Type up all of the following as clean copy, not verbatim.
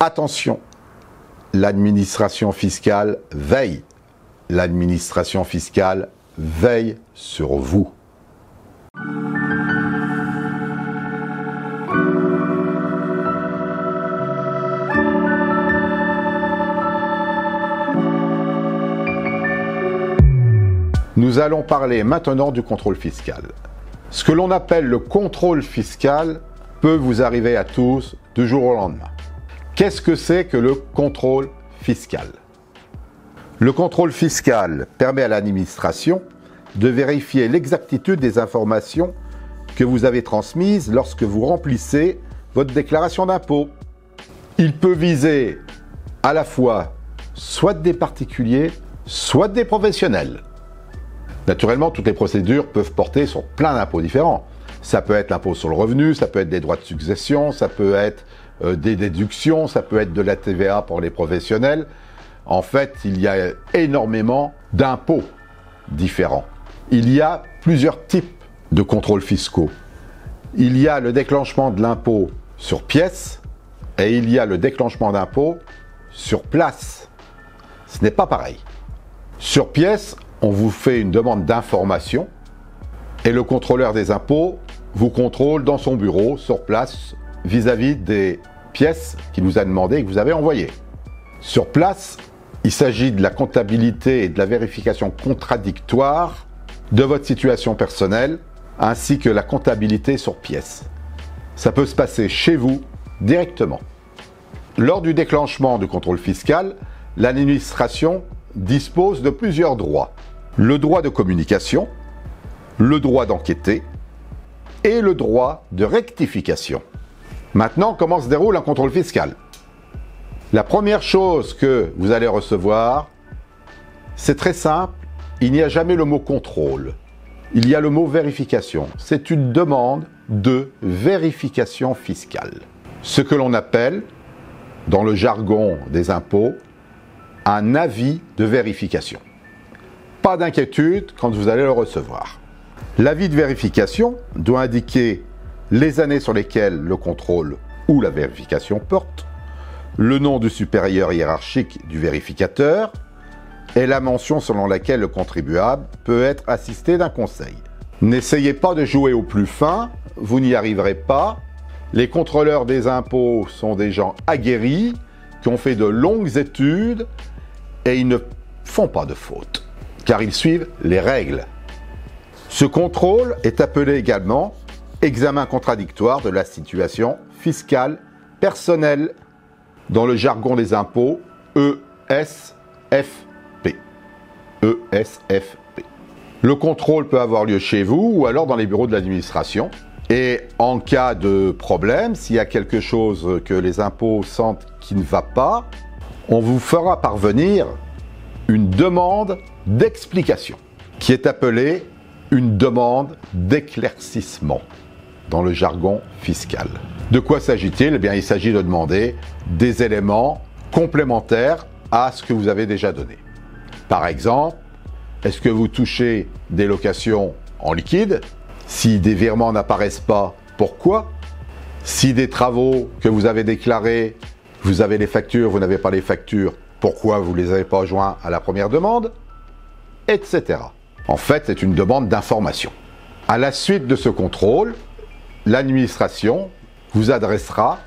Attention, l'administration fiscale veille. L'administration fiscale veille sur vous. Nous allons parler maintenant du contrôle fiscal. Ce que l'on appelle le contrôle fiscal peut vous arriver à tous du jour au lendemain. Qu'est-ce que c'est que le contrôle fiscal? Le contrôle fiscal permet à l'administration de vérifier l'exactitude des informations que vous avez transmises lorsque vous remplissez votre déclaration d'impôt. Il peut viser à la fois soit des particuliers, soit des professionnels. Naturellement, toutes les procédures peuvent porter sur plein d'impôts différents. Ça peut être l'impôt sur le revenu, ça peut être des droits de succession, ça peut être des déductions, ça peut être de la TVA pour les professionnels. En fait, il y a énormément d'impôts différents. Il y a plusieurs types de contrôles fiscaux. Il y a le déclenchement de l'impôt sur pièce et il y a le déclenchement d'impôt sur place. Ce n'est pas pareil. Sur pièce, on vous fait une demande d'information et le contrôleur des impôts vous contrôle dans son bureau, sur place, vis-à-vis des pièces qu'il vous a demandées et que vous avez envoyées. Sur place, il s'agit de la comptabilité et de la vérification contradictoire de votre situation personnelle, ainsi que la comptabilité sur pièce. Ça peut se passer chez vous directement. Lors du déclenchement du contrôle fiscal, l'administration dispose de plusieurs droits. Le droit de communication, le droit d'enquêter et le droit de rectification. Maintenant, comment se déroule un contrôle fiscal? La première chose que vous allez recevoir, c'est très simple, il n'y a jamais le mot contrôle. Il y a le mot vérification. C'est une demande de vérification fiscale. Ce que l'on appelle, dans le jargon des impôts, un avis de vérification. Pas d'inquiétude quand vous allez le recevoir. L'avis de vérification doit indiquer les années sur lesquelles le contrôle ou la vérification porte, le nom du supérieur hiérarchique du vérificateur et la mention selon laquelle le contribuable peut être assisté d'un conseil. N'essayez pas de jouer au plus fin, vous n'y arriverez pas. Les contrôleurs des impôts sont des gens aguerris qui ont fait de longues études et ils ne font pas de fautes, car ils suivent les règles. Ce contrôle est appelé également examen contradictoire de la situation fiscale personnelle, dans le jargon des impôts, ESFP. ESFP. Le contrôle peut avoir lieu chez vous ou alors dans les bureaux de l'administration. Et en cas de problème, s'il y a quelque chose que les impôts sentent qui ne va pas, on vous fera parvenir une demande d'explication, qui est appelée une demande d'éclaircissement dans le jargon fiscal. De quoi s'agit-il? Eh bien, il s'agit de demander des éléments complémentaires à ce que vous avez déjà donné. Par exemple, est-ce que vous touchez des locations en liquide? Si des virements n'apparaissent pas, pourquoi? Si des travaux que vous avez déclarés, vous avez les factures, vous n'avez pas les factures, pourquoi vous ne les avez pas joints à la première demande? Etc. En fait, c'est une demande d'information. À la suite de ce contrôle, l'administration vous adressera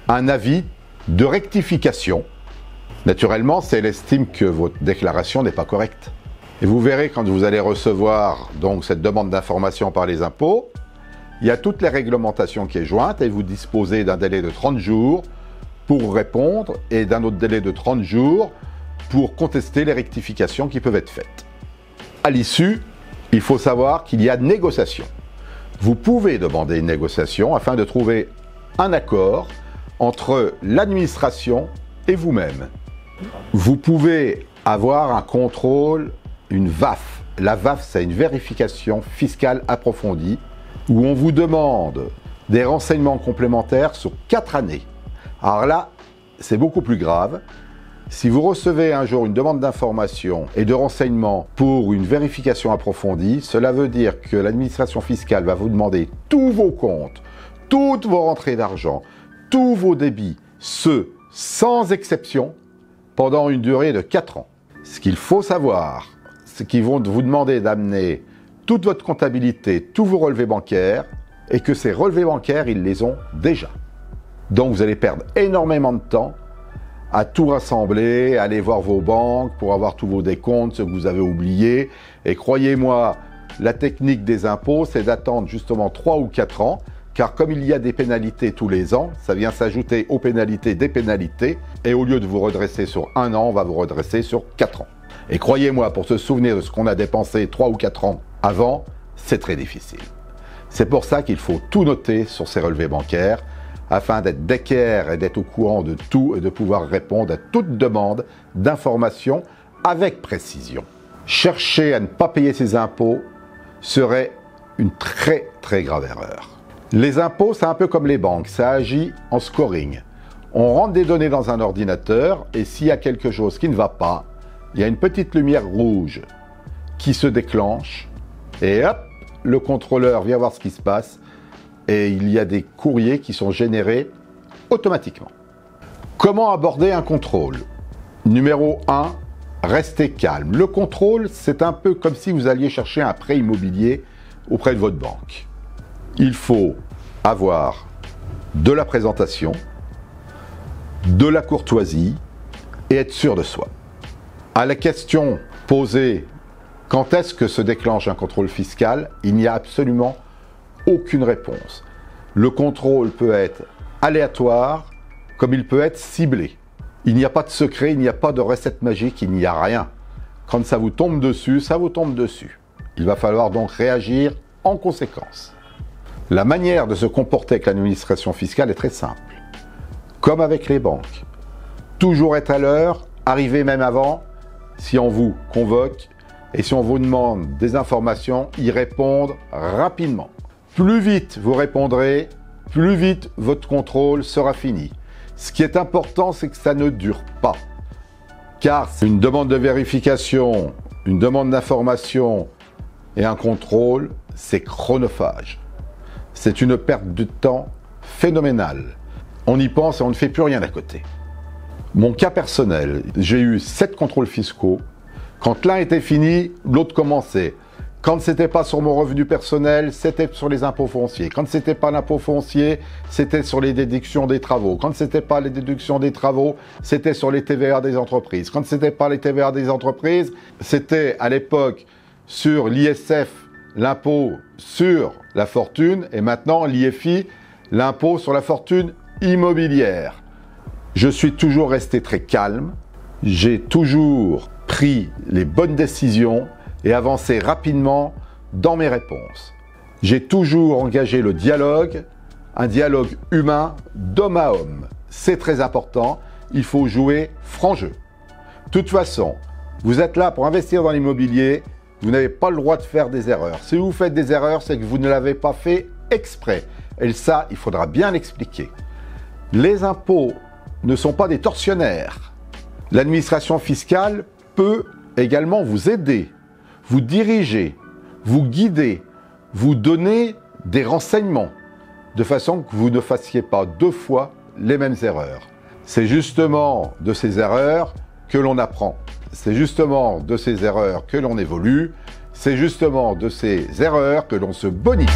un avis de rectification. Naturellement, si elle estime que votre déclaration n'est pas correcte. Et vous verrez quand vous allez recevoir donc cette demande d'information par les impôts, il y a toutes les réglementations qui est jointe et vous disposez d'un délai de 30 jours pour répondre et d'un autre délai de 30 jours pour contester les rectifications qui peuvent être faites. À l'issue, il faut savoir qu'il y a négociation. Vous pouvez demander une négociation afin de trouver un accord entre l'administration et vous-même. Vous pouvez avoir un contrôle, une VAF. La VAF, c'est une vérification fiscale approfondie où on vous demande des renseignements complémentaires sur 4 années. Alors là, c'est beaucoup plus grave. Si vous recevez un jour une demande d'information et de renseignements pour une vérification approfondie, cela veut dire que l'administration fiscale va vous demander tous vos comptes, toutes vos rentrées d'argent, tous vos débits, ceux sans exception, pendant une durée de 4 ans. Ce qu'il faut savoir, c'est qu'ils vont vous demander d'amener toute votre comptabilité, tous vos relevés bancaires, et que ces relevés bancaires, ils les ont déjà. Donc vous allez perdre énormément de temps à tout rassembler, à aller voir vos banques pour avoir tous vos décomptes, ce que vous avez oublié. Et croyez-moi, la technique des impôts, c'est d'attendre justement 3 ou 4 ans, car comme il y a des pénalités tous les ans, ça vient s'ajouter aux pénalités des pénalités, et au lieu de vous redresser sur 1 an, on va vous redresser sur 4 ans. Et croyez-moi, pour se souvenir de ce qu'on a dépensé 3 ou 4 ans avant, c'est très difficile. C'est pour ça qu'il faut tout noter sur ces relevés bancaires, afin d'être d'équerre et d'être au courant de tout et de pouvoir répondre à toute demande d'information avec précision. Chercher à ne pas payer ses impôts serait une très très grave erreur. Les impôts, c'est un peu comme les banques, ça agit en scoring. On rentre des données dans un ordinateur et s'il y a quelque chose qui ne va pas, il y a une petite lumière rouge qui se déclenche et hop, le contrôleur vient voir ce qui se passe et il y a des courriers qui sont générés automatiquement. Comment aborder un contrôle? Numéro 1, restez calme. Le contrôle, c'est un peu comme si vous alliez chercher un prêt immobilier auprès de votre banque. Il faut avoir de la présentation, de la courtoisie et être sûr de soi. À la question posée, quand est-ce que se déclenche un contrôle fiscal, il n'y a absolument aucune réponse. Le contrôle peut être aléatoire, comme il peut être ciblé. Il n'y a pas de secret, il n'y a pas de recette magique, il n'y a rien. Quand ça vous tombe dessus, ça vous tombe dessus. Il va falloir donc réagir en conséquence. La manière de se comporter avec l'administration fiscale est très simple. Comme avec les banques. Toujours être à l'heure, arriver même avant, si on vous convoque, et si on vous demande des informations, y répondre rapidement. Plus vite vous répondrez, plus vite votre contrôle sera fini. Ce qui est important, c'est que ça ne dure pas. Car c'est une demande de vérification, une demande d'information et un contrôle, c'est chronophage. C'est une perte de temps phénoménale. On y pense et on ne fait plus rien à côté. Mon cas personnel, j'ai eu 7 contrôles fiscaux. Quand l'un était fini, l'autre commençait. Quand ce n'était pas sur mon revenu personnel, c'était sur les impôts fonciers. Quand ce n'était pas l'impôt foncier, c'était sur les déductions des travaux. Quand ce n'était pas les déductions des travaux, c'était sur les TVA des entreprises. Quand ce n'était pas les TVA des entreprises, c'était à l'époque sur l'ISF, l'impôt sur la fortune, et maintenant l'IFI, l'impôt sur la fortune immobilière. Je suis toujours resté très calme, j'ai toujours pris les bonnes décisions et avancé rapidement dans mes réponses. J'ai toujours engagé le dialogue, un dialogue humain d'homme à homme. C'est très important, il faut jouer franc jeu. De toute façon, vous êtes là pour investir dans l'immobilier, vous n'avez pas le droit de faire des erreurs. Si vous faites des erreurs, c'est que vous ne l'avez pas fait exprès. Et ça, il faudra bien l'expliquer. Les impôts ne sont pas des tortionnaires. L'administration fiscale peut également vous aider, vous diriger, vous guider, vous donner des renseignements, de façon que vous ne fassiez pas 2 fois les mêmes erreurs. C'est justement de ces erreurs que l'on apprend. C'est justement de ces erreurs que l'on évolue. C'est justement de ces erreurs que l'on se bonifie.